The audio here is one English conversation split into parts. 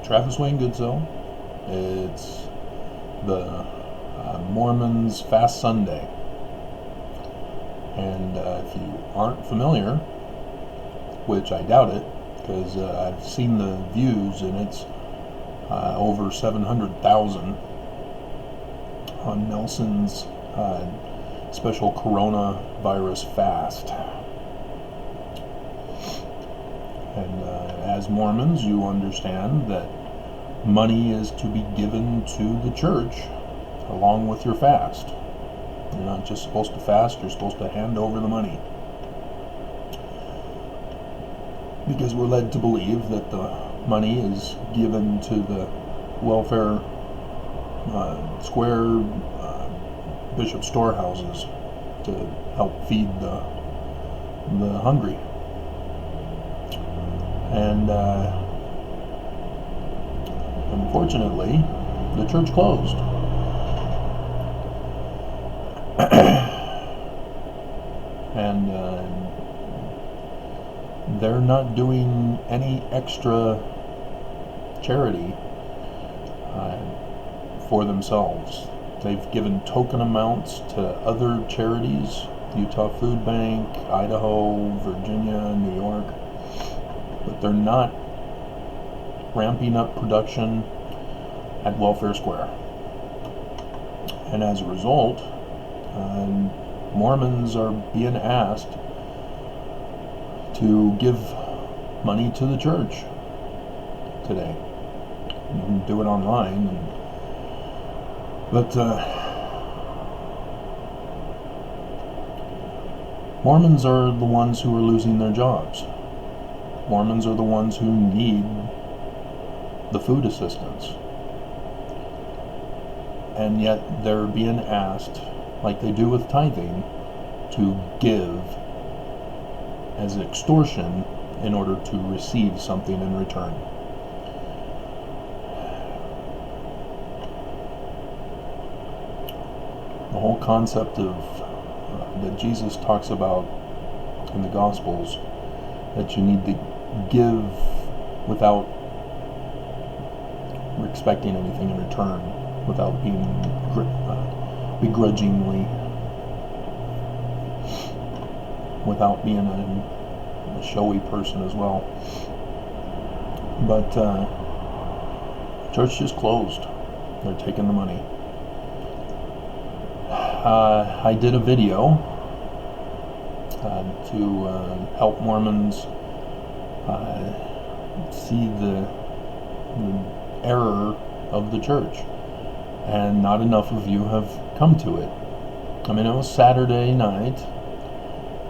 Travis Wayne Goodsoe. It's the Mormons Fast Sunday. And if you aren't familiar, which I doubt it, because I've seen the views and it's over 700,000 on Nelson's special coronavirus fast. And as Mormons, you understand that money is to be given to the church along with your fast. You're not just supposed to fast, you're supposed to hand over the money. Because we're led to believe that the money is given to the welfare square bishop storehouses to help feed the hungry. And unfortunately, the church closed. And they're not doing any extra charity for themselves. They've given token amounts to other charities, Utah Food Bank, Idaho, Virginia, New York, but they're not ramping up production at Welfare Square. And as a result, Mormons are being asked to give money to the church today. You can do it online, but Mormons are the ones who are losing their jobs. Mormons are the ones who need the food assistance. And yet they're being asked, like they do with tithing, to give as extortion in order to receive something in return. The whole concept of that Jesus talks about in the Gospels, that you need to give without expecting anything in return, without being begrudgingly, without being a showy person as well. But church just closed. They're taking the money. I did a video to help Mormons see the error of the church, and not enough of you have come to it. I mean, it was Saturday night.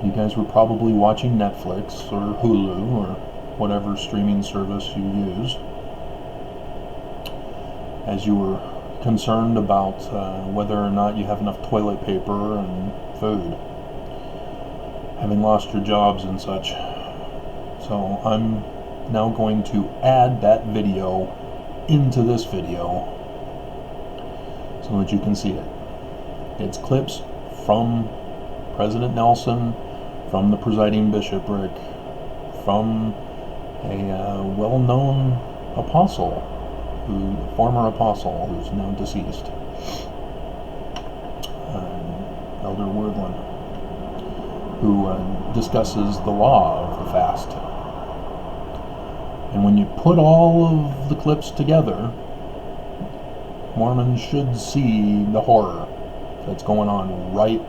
You guys were probably watching Netflix or Hulu or whatever streaming service you use, as you were concerned about whether or not you have enough toilet paper and food, having lost your jobs and such. So I'm now going to add that video into this video so that you can see it. It's clips from President Nelson, from the presiding bishopric, from a well-known apostle, former apostle who's now deceased, Elder Wordland, who discusses the law of the fast. And when you put all of the clips together, Mormons should see the horror that's going on right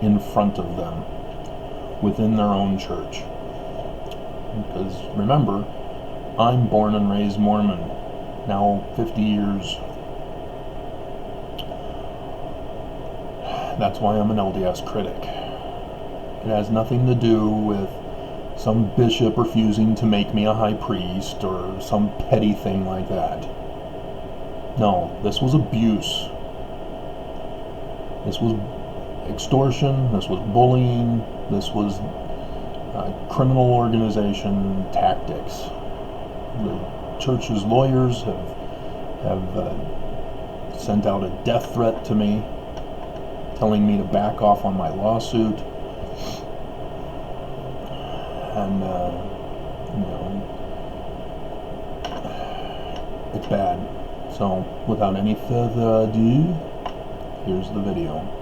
in front of them within their own church. Because remember, I'm born and raised Mormon, now 50 years. That's why I'm an LDS critic. It has nothing to do with some bishop refusing to make me a high priest or some petty thing like that. No, this was abuse. This was extortion, this was bullying, this was criminal organization tactics. The church's lawyers have sent out a death threat to me, telling me to back off on my lawsuit. And It's bad. So, without any further ado, here's the video.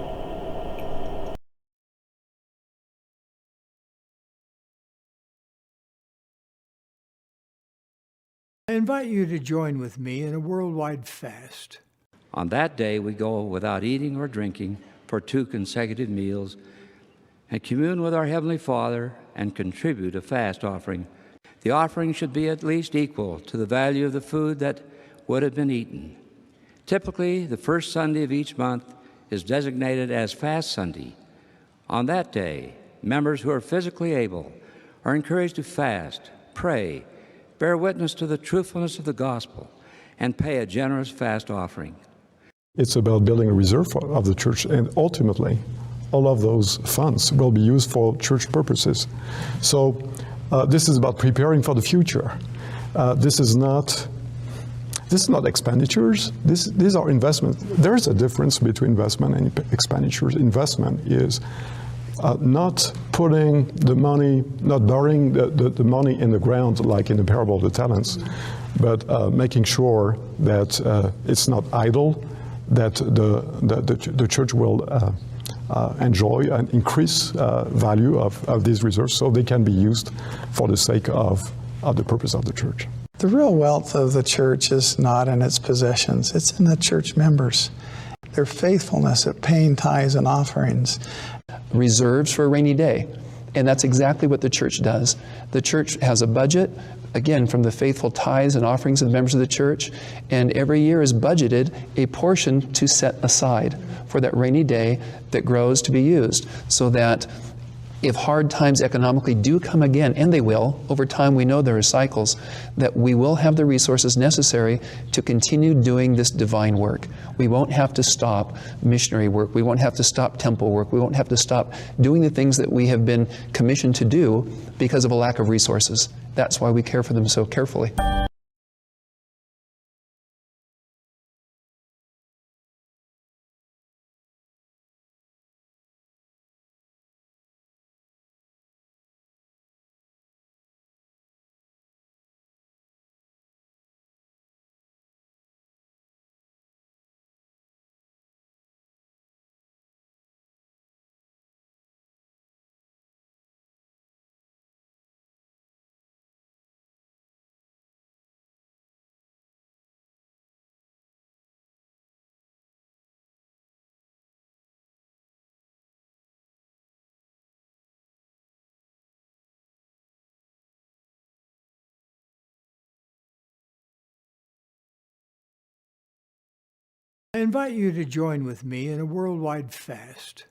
I invite you to join with me in a worldwide fast. On that day, we go without eating or drinking for 2 consecutive meals and commune with our Heavenly Father and contribute a fast offering. The offering should be at least equal to the value of the food that would have been eaten. Typically, the first Sunday of each month is designated as Fast Sunday. On that day, members who are physically able are encouraged to fast, pray, bear witness to the truthfulness of the gospel, and pay a generous fast offering. It's about building a reserve of the church, and ultimately, all of those funds will be used for church purposes. So this is about preparing for the future. This is not expenditures. These are investments. There is a difference between investment and expenditures. Investment is not putting the money, not burying the money in the ground like in the parable of the talents, but making sure that it's not idle, that the church will enjoy and increase value of these reserves so they can be used for the sake of the purpose of the church. The real wealth of the church is not in its possessions, it's in the church members. Their faithfulness at paying tithes and offerings. Reserves for a rainy day. And that's exactly what the church does. The church has a budget, again, from the faithful tithes and offerings of the members of the church, and every year is budgeted a portion to set aside for that rainy day that grows to be used, so that if hard times economically do come again, and they will, over time we know there are cycles, that we will have the resources necessary to continue doing this divine work. We won't have to stop missionary work. We won't have to stop temple work. We won't have to stop doing the things that we have been commissioned to do because of a lack of resources. That's why we care for them so carefully. I invite you to join with me in a worldwide fast.